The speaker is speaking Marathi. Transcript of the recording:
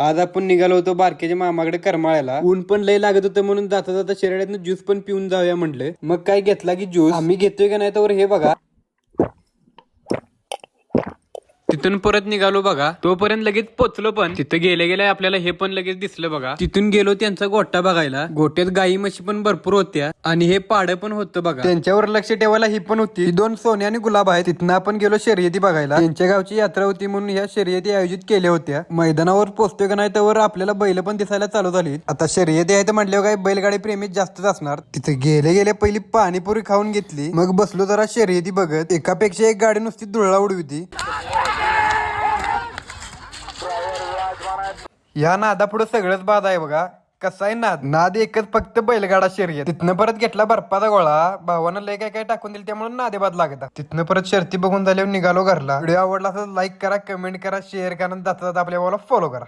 आज आपण निघालो होतो बारकेच्या मामाकडे करमाळ्याला. ऊन पण लय लागत होतं म्हणून जाता जाता शिराड्यातनं ज्यूस पण पिऊन जाऊया म्हटलं. मग काय घेतला की ज्यूस आम्ही घेतोय का नाही तर हे बघा. तिथून परत निघालो बघा. तोपर्यंत लगेच पोचलो पण तिथं गेले गेले आपल्याला हे पण लगेच दिसलं बघा. तिथून गेलो त्यांचा गोठा बघायला. गोट्यात गाई म्हशी पण भरपूर होत्या आणि हे पाड पण होतं बघा. त्यांच्यावर लक्ष ठेवायला ही पण होती. ही 2 सोने आणि गुलाब आहेत. तिथनं आपण गेलो शर्यती बघायला. त्यांच्या गावची यात्रा होती म्हणून ह्या शर्यती आयोजित केल्या होत्या. मैदानावर पोहोचतोय का नाही त्यावर आपल्याला बैल पण दिसायला चालू झाली. आता शर्यती आहे तर म्हटल्यावर काय बैलगाडी प्रेमीत जास्तच असणार. तिथे गेले गेले पहिली पाणीपुरी खाऊन घेतली. मग बसलो जरा शर्यती बघत. एकापेक्षा एक गाडी नुसती धुळा उडवी. या नादा पुढे सगळंच बाद आहे बघा. कसा आहे नाद एकच फक्त बैलगाडा शर्यत. तिथनं परत घेतला बर्फाचा गोळा. भावानं लय काय काय टाकून दिलं त्यामुळे नादेबाद लागत. तिथनं परत शर्ती बघून झाल्यावर निघालो घरला. व्हिडिओ आवडला असेल लाईक करा, कमेंट करा, शेअर करा, जाता जाता आपल्या फॉलो करा.